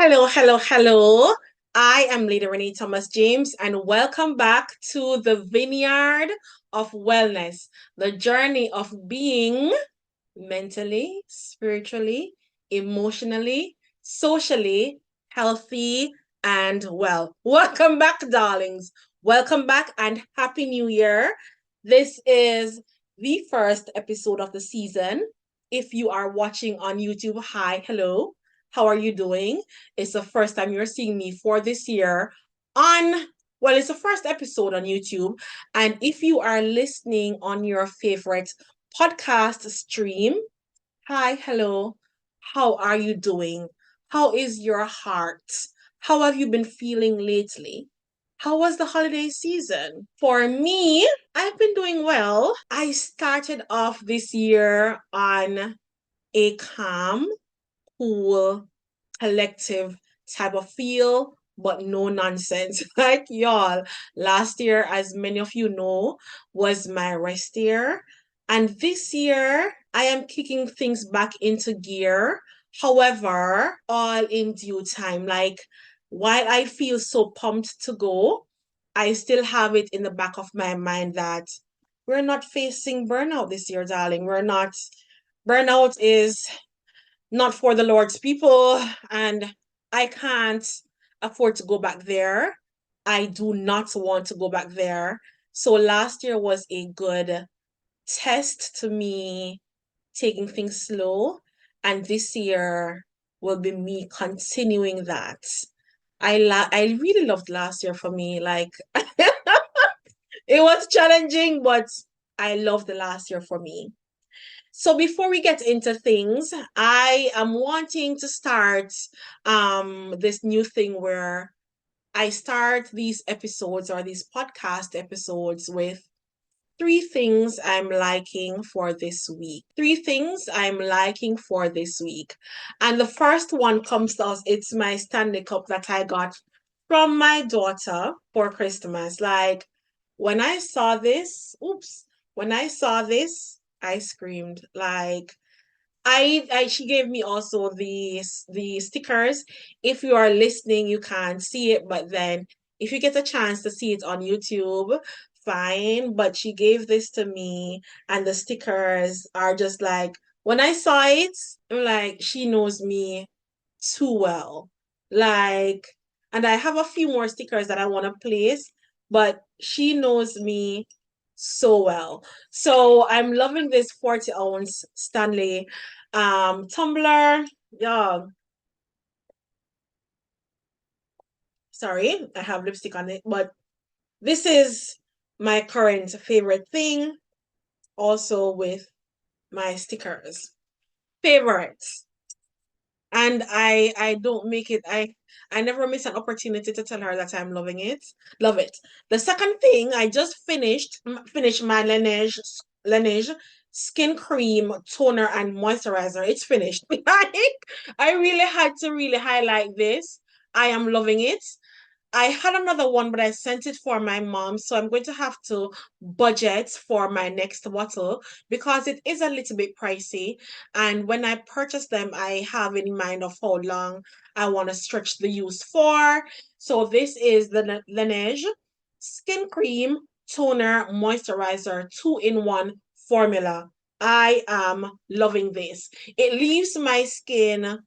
Hello, hello, hello. I am Lady Renae Thomas James, and welcome back to the Vineyard of Wellness, the journey of being mentally, spiritually, emotionally, socially healthy and well. Welcome back, darlings. Welcome back and Happy New Year. This is the first episode of the season. If you are watching on YouTube, hi, hello. How are you doing? It's the first time you're seeing me for this year it's the first episode on YouTube. And if you are listening on your favorite podcast stream, hi, hello. How are you doing? How is your heart? How have you been feeling lately? How was the holiday season? For me, I've been doing well. I started off this year on a calm, cool, collective type of feel, but no nonsense. Like y'all, last year, as many of you know, was my rest year. And this year, I am kicking things back into gear. However, all in due time. Like, while I feel so pumped to go, I still have it in the back of my mind that we're not facing burnout this year, darling. We're not. Burnout is not for the Lord's people, and I can't afford to go back there. I do not want to go back there. So last year was a good test to me taking things slow, and this year will be me continuing that. I really loved last year for me. Like it was challenging, but I loved the last year for me. So before we get into things, I am wanting to start this new thing where I start these episodes or these podcast episodes with three things I'm liking for this week. Three things I'm liking for this week. And the first one comes to us, it's my Stanley Cup that I got from my daughter for Christmas. Like when I saw this, when I saw this, I screamed. Like I she gave me also the stickers. If you are listening, you can't see it, but then if you get a chance to see it on YouTube, fine. But she gave this to me, and the stickers are just like when I saw it, I'm like, she knows me too well. Like, and I have a few more stickers that I want to place, but she knows me so well. So I'm loving this 40-ounce Stanley tumbler. Yeah, sorry, I have lipstick on it, but this is my current favorite thing, also with my stickers. Favorites. And I don't make it I never miss an opportunity to tell her that I'm loving it. Love it. The second thing, I just finished my Laneige skin cream toner and moisturizer. It's finished. Like I really had to really highlight this. I am loving it. I had another one, but I sent it for my mom. So I'm going to have to budget for my next bottle because it is a little bit pricey. And when I purchase them, I have in mind of how long I want to stretch the use for. So this is the Laneige Skin Cream Toner Moisturizer 2-in-1 formula. I am loving this. It leaves my skin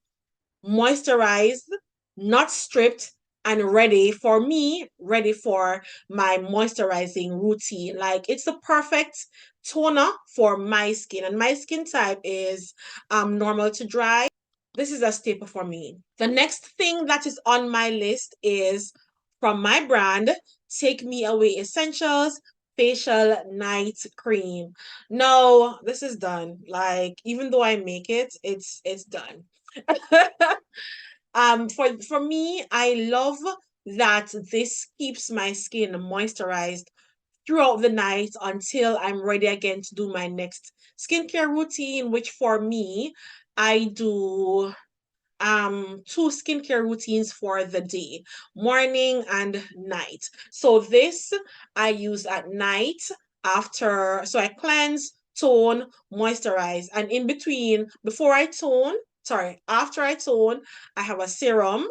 moisturized, not stripped, and ready for my moisturizing routine. Like it's the perfect toner for my skin, and my skin type is normal to dry. This is a staple for me. The next thing that is on my list is from my brand, Take Me Away Essentials facial night cream. No, this is done. Like even though I make it, it's done. For me, I love that this keeps my skin moisturized throughout the night until I'm ready again to do my next skincare routine, which for me, I do two skincare routines for the day, morning and night. So this I use at night after, so I cleanse, tone, moisturize, and in between, before I tone, after I tone, I have a serum.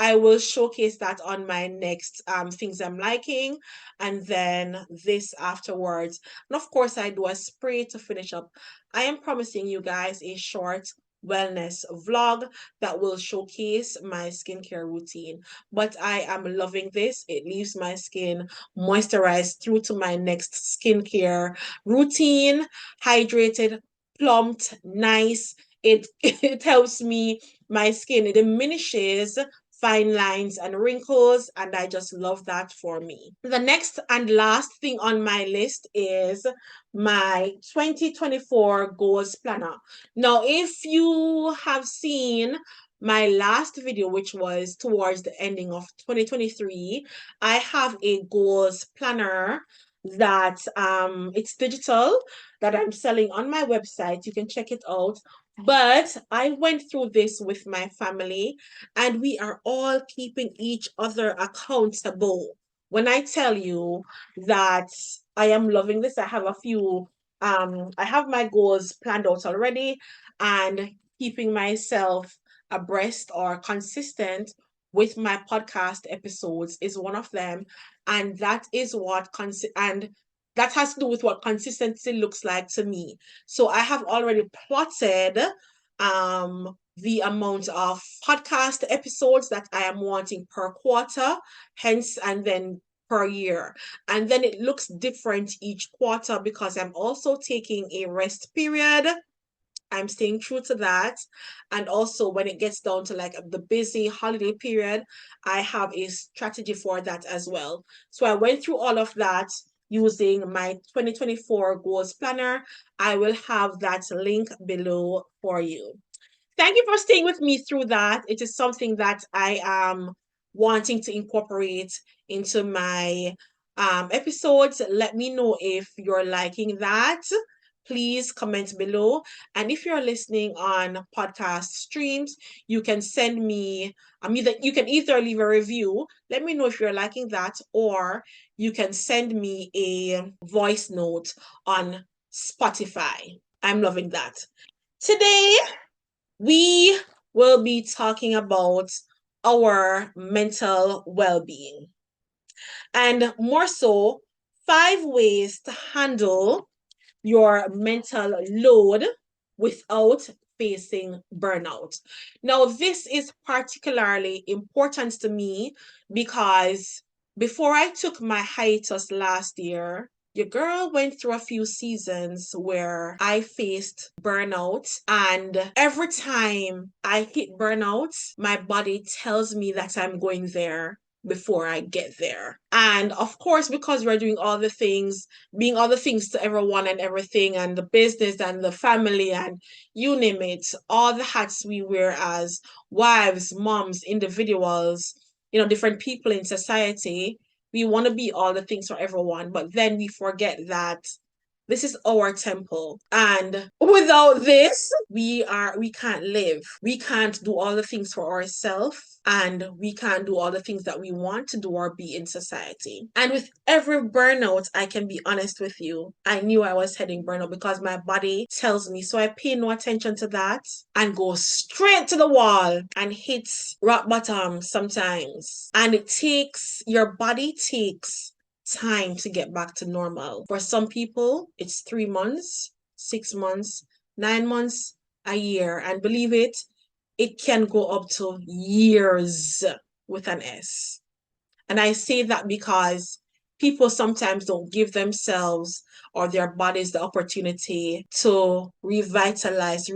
I will showcase that on my next things I'm liking, and then this afterwards. And of course, I do a spray to finish up. I am promising you guys a short wellness vlog that will showcase my skincare routine. But I am loving this. It leaves my skin moisturized through to my next skincare routine, hydrated, plumped, nice. It helps me my skin. It diminishes fine lines and wrinkles, and I just love that for me. The next and last thing on my list is my 2024 goals planner. Now, if you have seen my last video, which was towards the ending of 2023, I have a goals planner that it's digital, that I'm selling on my website. You can check it out. But I went through this with my family, and we are all keeping each other accountable. When I tell you that I am loving this, I have my goals planned out already, and keeping myself abreast or consistent with my podcast episodes is one of them. And that has to do with what consistency looks like to me. So I have already plotted the amount of podcast episodes that I am wanting per quarter, hence, and then per year. And then it looks different each quarter because I'm also taking a rest period. I'm staying true to that. And also, when it gets down to like the busy holiday period, I have a strategy for that as well. So I went through all of that using my 2024 goals planner. I will have that link below for you. Thank you for staying with me through that. It is something that I am wanting to incorporate into my episodes. Let me know if you're liking that. Please comment below. And if you're listening on podcast streams, you can send me, you can either leave a review, let me know if you're liking that, or you can send me a voice note on Spotify. I'm loving that. Today, we will be talking about our mental well-being, and more so, 5 ways to handle your mental load without facing burnout. Now, this is particularly important to me because before I took my hiatus last year, your girl went through a few seasons where I faced burnout, and every time I hit burnout, my body tells me that I'm going there before I get there. And of course, because we're doing all the things, being all the things to everyone and everything, and the business and the family, and you name it, all the hats we wear as wives, moms, individuals, different people in society, we want to be all the things for everyone, but then we forget that this is our temple. And without this, we can't live. We can't do all the things for ourselves, and we can't do all the things that we want to do or be in society. And with every burnout, I can be honest with you, I knew I was heading burnout because my body tells me. So I pay no attention to that and go straight to the wall and hit rock bottom sometimes. And your body takes time to get back to normal. For some people, it's 3 months, 6 months, 9 months, a year. And believe it, it can go up to years with an S. And I say that because people sometimes don't give themselves or their bodies the opportunity to revitalize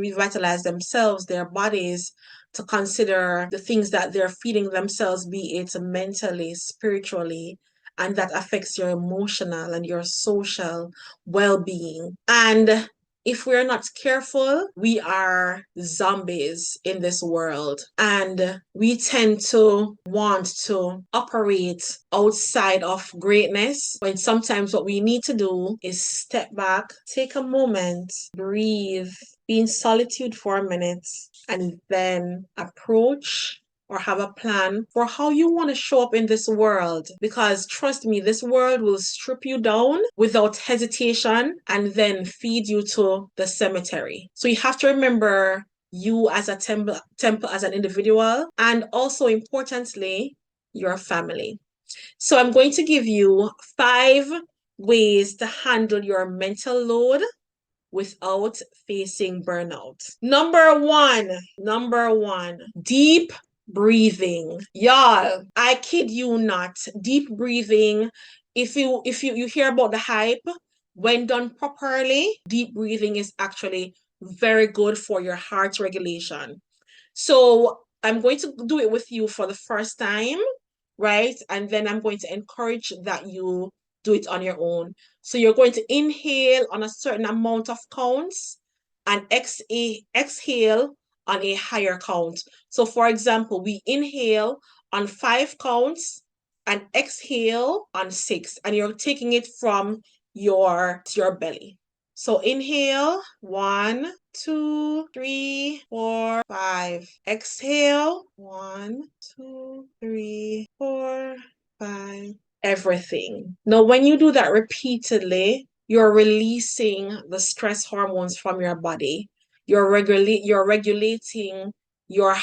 themselves, their bodies, to consider the things that they're feeding themselves, be it mentally, spiritually, and that affects your emotional and your social well-being. And if we're not careful, we are zombies in this world. And we tend to want to operate outside of greatness, when sometimes what we need to do is step back, take a moment, breathe, be in solitude for a minute, and then approach or have a plan for how you want to show up in this world. Because trust me, this world will strip you down without hesitation and then feed you to the cemetery. So you have to remember you as a temple as an individual, and also importantly, your family. So I'm going to give you 5 ways to handle your mental load without facing burnout. Number one, deep breathing. Y'all, I kid you not. Deep breathing. If you hear about the hype, when done properly, deep breathing is actually very good for your heart regulation. So I'm going to do it with you for the first time, right? And then I'm going to encourage that you do it on your own. So you're going to inhale on a certain amount of counts and exhale on a higher count. So for example, we inhale on 5 counts and exhale on 6, and you're taking it from your belly. So inhale, 1, 2, 3, 4, 5. Exhale, 1, 2, 3, 4, 5. Everything. Now, when you do that repeatedly, you're releasing the stress hormones from your body. You're regulating your your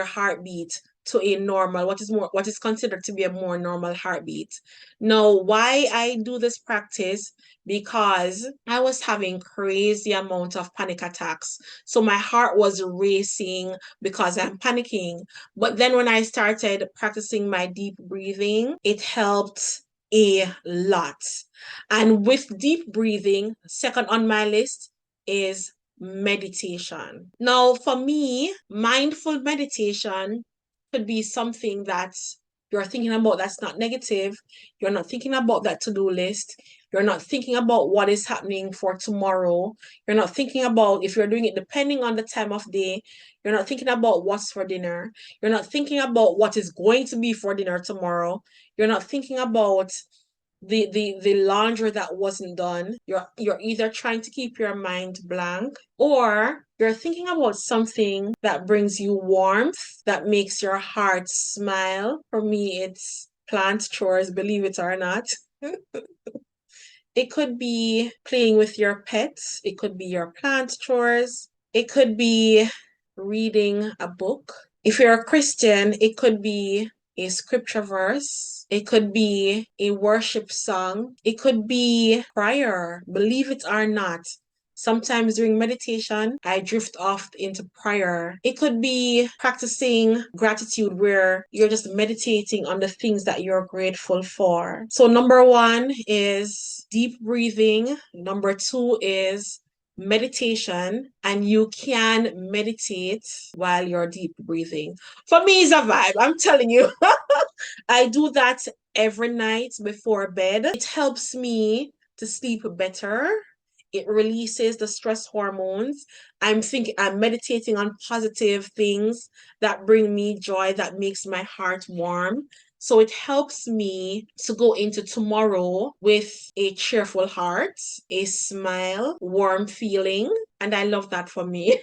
heartbeat to a normal, what is considered to be a more normal heartbeat. Now, why I do this practice? Because I was having crazy amount of panic attacks. So my heart was racing because I'm panicking. But then when I started practicing my deep breathing, it helped a lot. And with deep breathing, second on my list is meditation. Now, for me, mindful meditation could be something that you're thinking about that's not negative. You're not thinking about that to-do list. You're not thinking about what is happening for tomorrow. You're not thinking about, if you're doing it depending on the time of day, you're not thinking about what's for dinner. You're not thinking about what is going to be for dinner tomorrow. You're not thinking about the laundry that wasn't done. You're either trying to keep your mind blank, or you're thinking about something that brings you warmth, that makes your heart smile. For me, it's plant chores, believe it or not. It could be playing with your pets. It could be your plant chores. It could be reading a book. If you're a Christian, it could be a scripture verse. It could be a worship song. It could be prayer. Believe it or not, sometimes during meditation, I drift off into prayer. It could be practicing gratitude, where you're just meditating on the things that you're grateful for. So number 1 is deep breathing. Number 2 is meditation, and you can meditate while you're deep breathing. For me, it's a vibe. I'm telling you. I do that every night before bed. It helps me to sleep better. It releases the stress hormones. I'm meditating on positive things that bring me joy, that makes my heart warm. So it helps me to go into tomorrow with a cheerful heart, a smile, warm feeling. And I love that for me.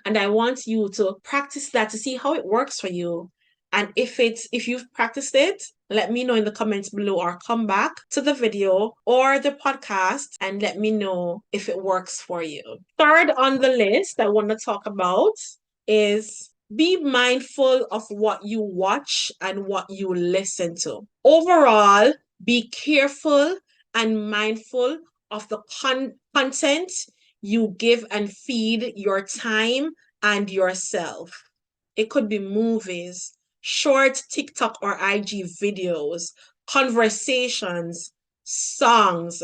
And I want you to practice that to see how it works for you. And if you've practiced it, let me know in the comments below, or come back to the video or the podcast and let me know if it works for you. Third on the list I want to talk about is be mindful of what you watch and what you listen to. Overall, be careful and mindful of the content you give and feed your time and yourself. It could be movies, short TikTok or IG videos, conversations, songs.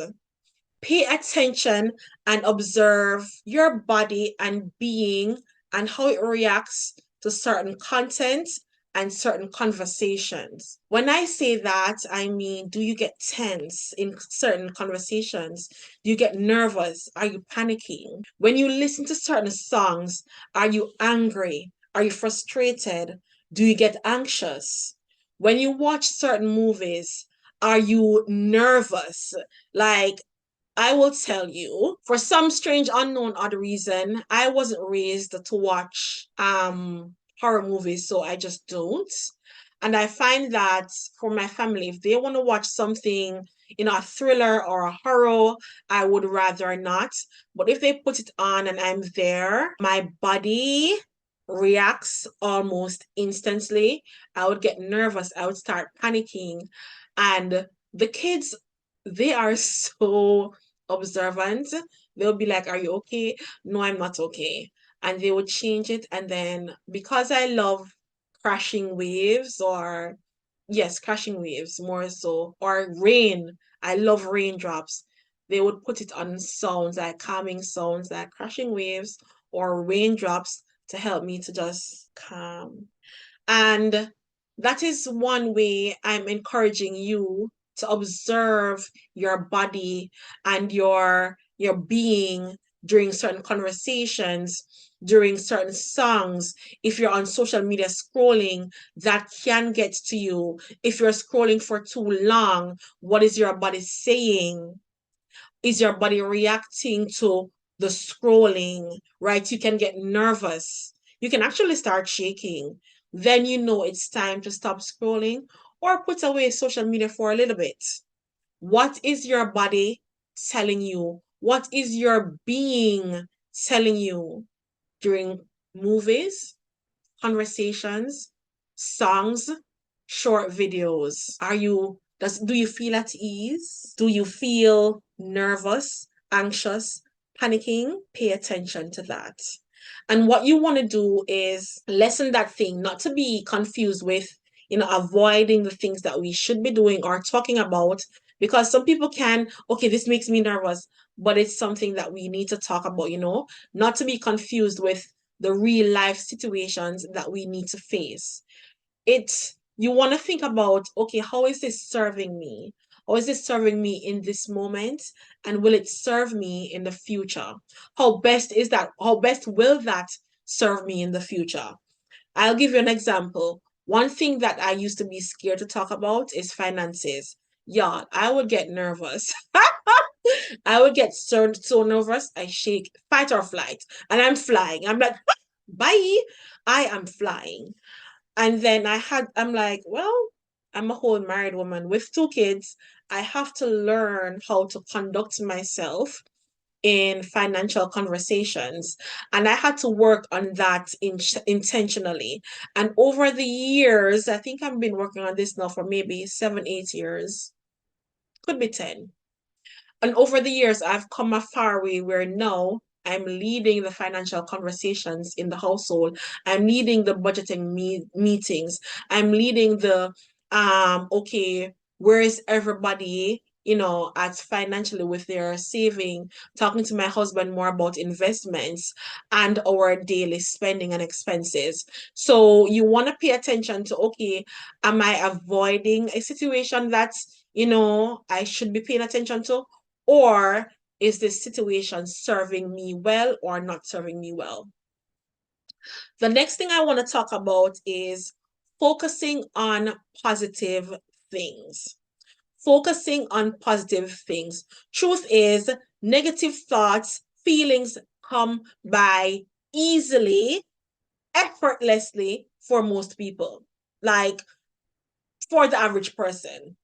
Pay attention and observe your body and being and how it reacts to certain content and certain conversations. When I say that, I mean, do you get tense in certain conversations? Do you get nervous? Are you panicking? When you listen to certain songs, are you angry? Are you frustrated? Do you get anxious? When you watch certain movies, are you nervous? Like, I will tell you, for some strange unknown odd reason, I wasn't raised to watch horror movies, so I just don't. And I find that for my family, if they want to watch something a thriller or a horror, I would rather not. But if they put it on and I'm there, my body reacts almost instantly. I would get nervous. I would start panicking. And the kids, they are so observant. They'll be like, "Are you okay?" "No, I'm not okay." And they would change it. And then because I love crashing waves, or yes, crashing waves more so, or rain. I love raindrops. They would put it on sounds like calming sounds like crashing waves or raindrops to help me to just calm. And that is one way I'm encouraging you to observe your body and your being during certain conversations, during certain songs. If you're on social media scrolling, that can get to you. If you're scrolling for too long, what is your body saying? Is your body reacting to the scrolling, right? You can get nervous. You can actually start shaking. Then you know it's time to stop scrolling or put away social media for a little bit. What is your body telling you? What is your being telling you during movies, conversations, songs, short videos? Do you feel at ease? Do you feel nervous, anxious, panicking? Pay attention to that. And what you want to do is lessen that thing, not to be confused with, avoiding the things that we should be doing or talking about, because some people can, okay, this makes me nervous, but it's something that we need to talk about, not to be confused with the real life situations that we need to face. You want to think about, okay, how is this serving me? How is this serving me in this moment? And will it serve me in the future? How best will that serve me in the future? I'll give you an example. One thing that I used to be scared to talk about is finances. Yeah, I would get nervous. I would get so nervous. I shake, fight or flight, and I'm flying. I'm like, bye. I am flying. And then I'm like, well, I'm a whole married woman with two kids. I have to learn how to conduct myself in financial conversations. And I had to work on that intentionally. And over the years, I think I've been working on this now for maybe 7, 8 years, could be 10. And over the years, I've come a far way where now I'm leading the financial conversations in the household. I'm leading the budgeting meetings. I'm leading okay, where is everybody, at financially with their saving, talking to my husband more about investments and our daily spending and expenses. So you want to pay attention to, okay, am I avoiding a situation that's, I should be paying attention to? Or is this situation serving me well or not serving me well? The next thing I want to talk about is focusing on positive things. Focusing on positive things. Truth is, negative thoughts, feelings come by easily, effortlessly for most people, like for the average person.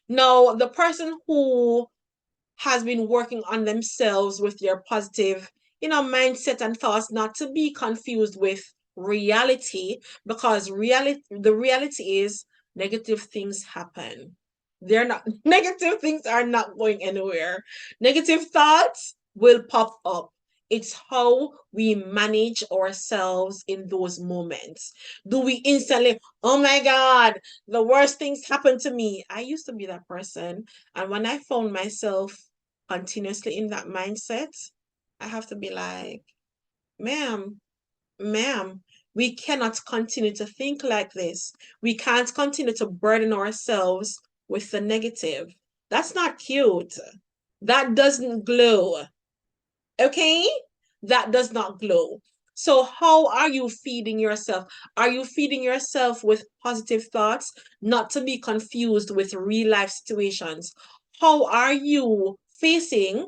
Now, the person who has been working on themselves with their positive, mindset and thoughts, not to be confused with reality, because the reality is negative things happen. They're not, negative things are not going anywhere. Negative thoughts will pop up. It's how we manage ourselves in those moments. Do we instantly, oh my God, the worst things happen to me? I used to be that person. And when I found myself continuously in that mindset, I have to be like, ma'am, ma'am, we cannot continue to think like this. We can't continue to burden ourselves with the negative. That's not cute. That doesn't glow. Okay? That does not glow. So, how are you feeding yourself? Are you feeding yourself with positive thoughts, not to be confused with real life situations? How are you facing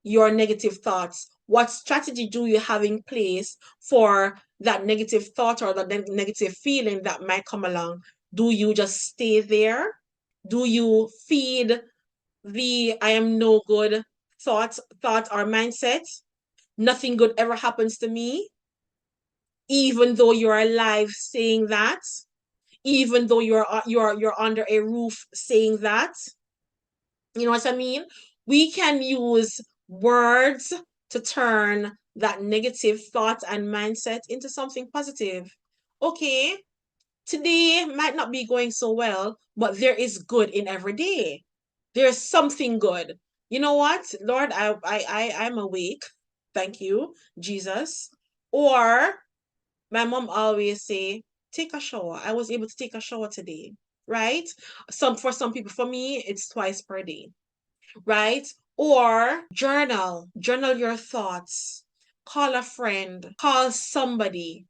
your negative thoughts? What strategy do you have in place for that negative thought or that negative feeling that might come along? Do you just stay there? Do you feed the I am no good thought or mindset. Nothing good ever happens to me, even though you're alive saying that, even though you're under a roof saying that. You know what I mean? We can use words to turn that negative thought and mindset into something positive. Okay, today might not be going so well, but there is good in every day. There's something good. You know what, Lord, I'm awake. Thank you, Jesus. Or my mom always say, take a shower. I was able to take a shower today, right? For some people, for me, it's twice per day, right? Or journal your thoughts, call a friend, call somebody.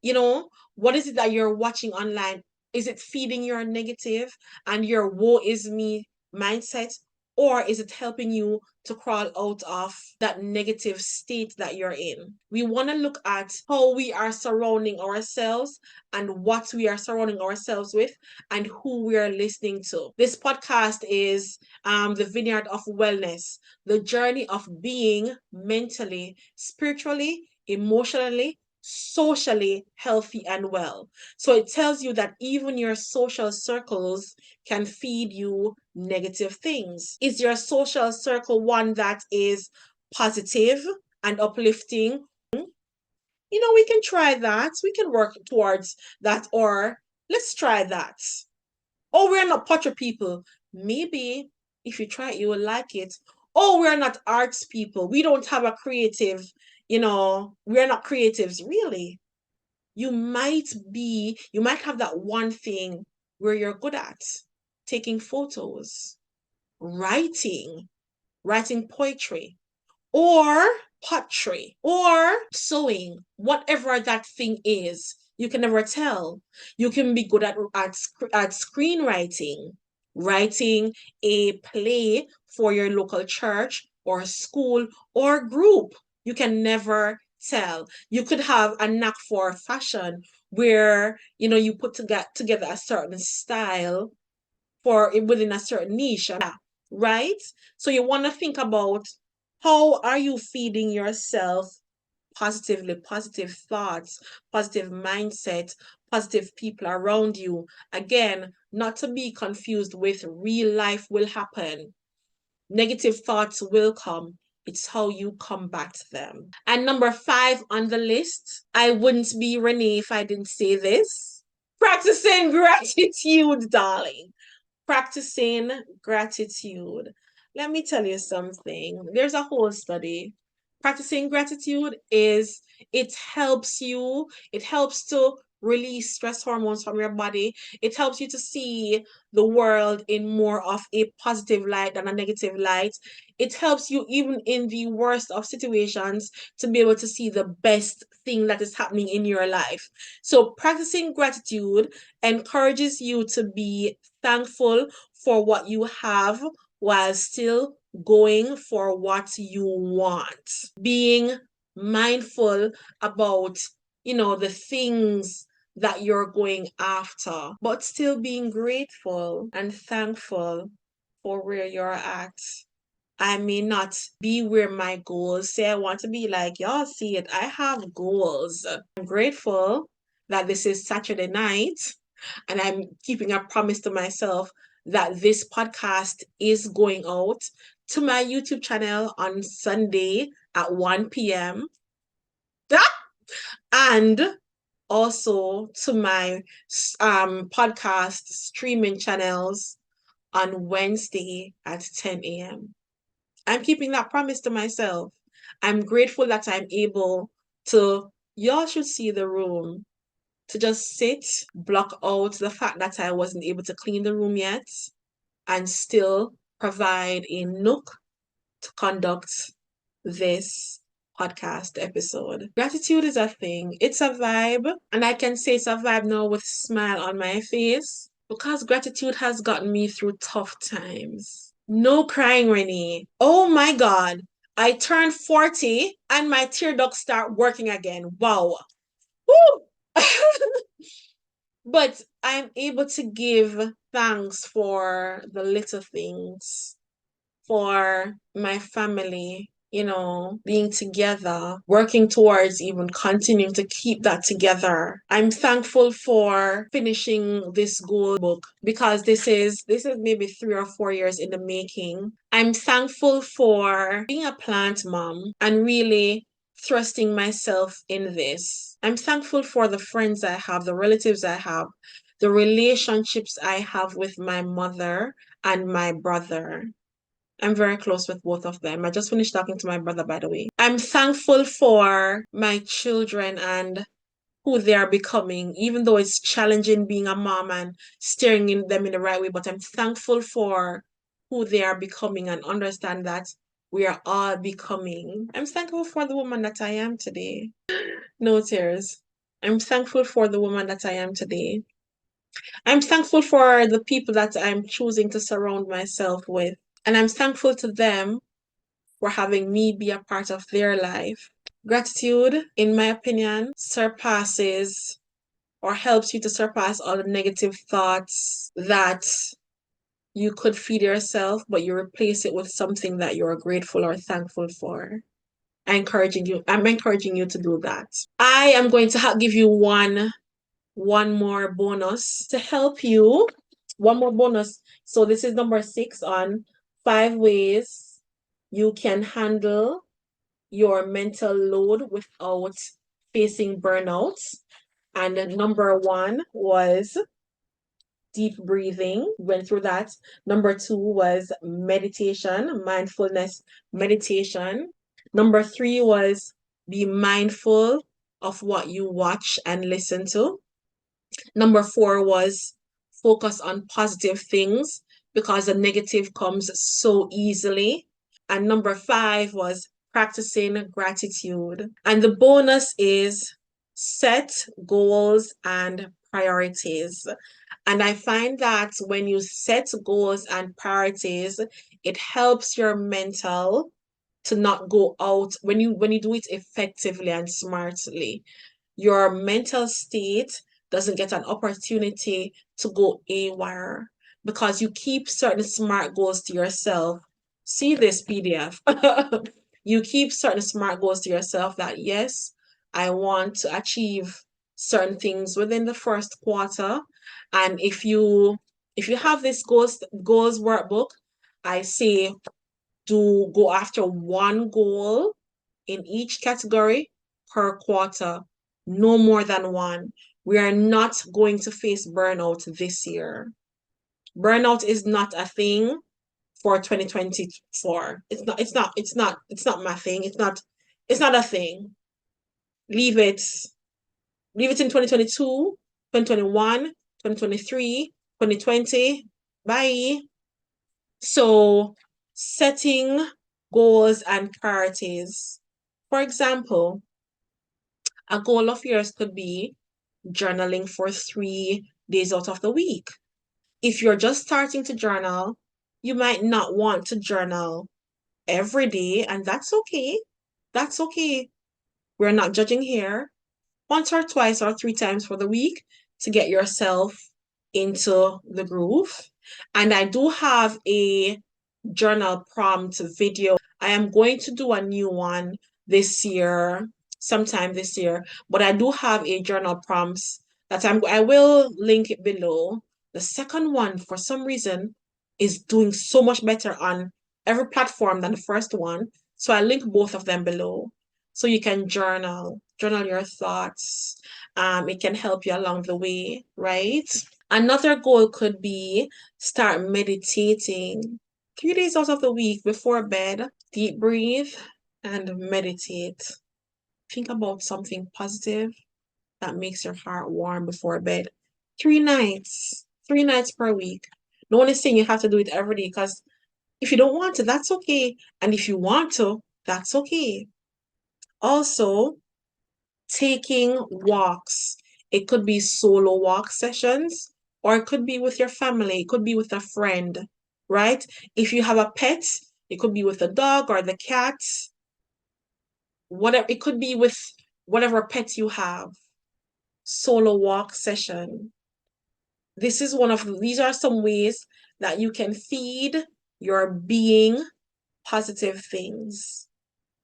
What is it that you're watching online? Is it feeding your negative and your woe is me mindset? Or is it helping you to crawl out of that negative state that you're in? We want to look at how we are surrounding ourselves and what we are surrounding ourselves with and who we are listening to. This podcast is the Vineyard of Wellness, the journey of being mentally, spiritually, emotionally, socially healthy and well. So it tells you that even your social circles can feed you negative things. Is your social circle one that is positive and uplifting? We can try that. We can work towards that, or let's try that. Oh, we're not pottery people. Maybe if you try it, you will like it. Oh, we're not arts people. We don't have a creative, we're not creatives. Really? You might have that one thing where you're good at taking photos, writing, writing poetry, or pottery, or sewing, whatever that thing is. You can never tell. You can be good at screenwriting, writing a play for your local church or school or group. You can never tell. You could have a knack for fashion where you put together a certain style for within a certain niche, right? So you want to think about how are you feeding yourself positively, positive thoughts, positive mindset, positive people around you. Again, not to be confused with real life will happen. Negative thoughts will come. It's how you combat them. And number 5 on the list, I wouldn't be Renae if I didn't say this. Practicing gratitude, darling. Practicing gratitude. Let me tell you something. There's a whole study. Practicing gratitude it helps to release stress hormones from your body. It helps you to see the world in more of a positive light than a negative light. It helps you even in the worst of situations to be able to see the best thing that is happening in your life. So practicing gratitude encourages you to be thankful for what you have while still going for what you want. Being mindful about, the things that you're going after, but still being grateful and thankful for where you're at. I may not be where my goals say I want to be. Like, y'all see it, I have goals. I'm grateful that this is Saturday night and I'm keeping a promise to myself that this podcast is going out to my YouTube channel on Sunday at 1 p.m. and also to my podcast streaming channels on Wednesday at 10 a.m. I'm keeping that promise to myself. I'm grateful that I'm able to, y'all should see the room, to just sit, block out the fact that I wasn't able to clean the room yet, and still provide a nook to conduct this podcast episode. Gratitude is a thing. It's a vibe. And I can say it's a vibe now with a smile on my face because gratitude has gotten me through tough times. No crying, Renae. Oh my God. I turned 40 and my tear ducts start working again. Wow. Woo! But I'm able to give thanks for the little things. for my family, being together, working towards even continuing to keep that together. I'm thankful for finishing this goal book because this is maybe 3 or 4 years in the making. I'm thankful for being a plant mom and really thrusting myself in this. I'm thankful for the friends I have, the relatives I have, the relationships I have with my mother and my brother. I'm very close with both of them. I just finished talking to my brother, by the way. I'm thankful for my children and who they are becoming, even though it's challenging being a mom and steering them in the right way. But I'm thankful for who they are becoming and understand that we are all becoming. I'm thankful for the woman that I am today. No tears. I'm thankful for the woman that I am today. I'm thankful for the people that I'm choosing to surround myself with. And I'm thankful to them for having me be a part of their life. Gratitude, in my opinion, surpasses or helps you to surpass all the negative thoughts that you could feed yourself, but you replace it with something that you're grateful or thankful for. I'm encouraging you to do that. I am going to give you one more bonus to help you. One more bonus. So this is number 6 on 5 ways you can handle your mental load without facing burnout. And then number 1 was deep breathing. Went through that. Number 2 was meditation, mindfulness meditation. Number 3 was be mindful of what you watch and listen to. Number 4 was focus on positive things because the negative comes so easily. And number 5 was practicing gratitude. And the bonus is set goals and priorities. And I find that when you set goals and priorities, it helps your mental to not go out when you do it effectively and smartly. Your mental state doesn't get an opportunity to go awry because you keep certain smart goals to yourself. See this PDF. You keep certain smart goals to yourself that, yes, I want to achieve certain things within the first quarter. And if you have this goals workbook, I say do go after one goal in each category per quarter, no more than one. We are not going to face burnout this year. Burnout is not a thing for 2024. It's not my thing. It's not a thing. Leave it. Leave it in 2022, 2021, 2023, 2020. Bye. So setting goals and priorities. For example, a goal of yours could be journaling for 3 days out of the week. If you're just starting to journal, you might not want to journal every day, and that's okay. That's okay. We're not judging here. Once or twice or 3 times for the week to get yourself into the groove. And I do have a journal prompt video. I am going to do a new one this year, sometime this year, but I do have a journal prompts that I will link it below. The second one, for some reason, is doing so much better on every platform than the first one. So I link both of them below. So you can journal your thoughts. It can help you along the way, right? Another goal could be start meditating 3 days out of the week before bed. Deep breathe and meditate. Think about something positive that makes your heart warm before bed. 3 nights per week. No one is saying you have to do it every day because if you don't want to, that's okay. And if you want to, that's okay. Also, taking walks. It could be solo walk sessions, or it could be with your family, it could be with a friend, right? If you have a pet, it could be with the dog or the cat, whatever, it could be with whatever pet you have. Solo walk session. These are some ways that you can feed your being positive things,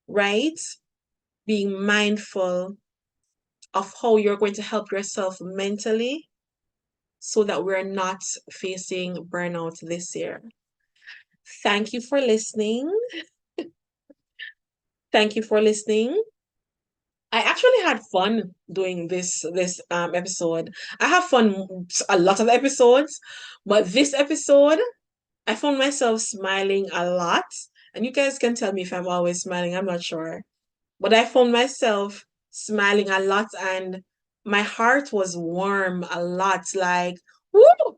right? Being mindful of how you're going to help yourself mentally so that we're not facing burnout this year. Thank you for listening. Thank you for listening. I actually had fun doing this episode. I have fun a lot of episodes, but this episode I found myself smiling a lot. And you guys can tell me if I'm always smiling, I'm not sure. But I found myself smiling a lot and my heart was warm a lot. Like, woo, woo.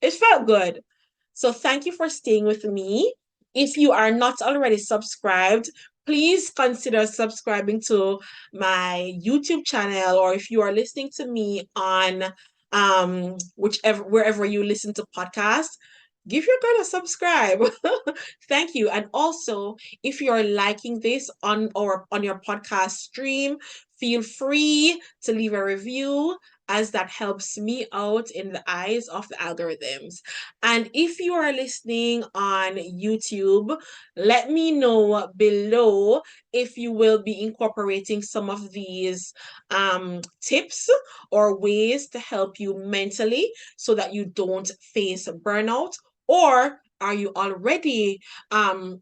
It felt good. So thank you for staying with me. If you are not already subscribed, please consider subscribing to my YouTube channel, or if you are listening to me on whichever wherever you listen to podcasts, give your girl a subscribe. Thank you. And also, if you're liking this on your podcast stream, feel free to leave a review, as that helps me out in the eyes of the algorithms. And if you are listening on YouTube, let me know below if you will be incorporating some of these tips or ways to help you mentally so that you don't face burnout, or are you already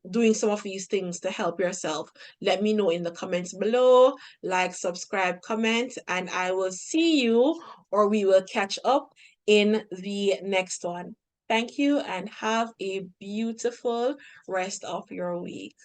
doing some of these things to help yourself? Let me know in the comments below. Like, subscribe, comment, and I will see you, or we will catch up in the next one. Thank you and have a beautiful rest of your week.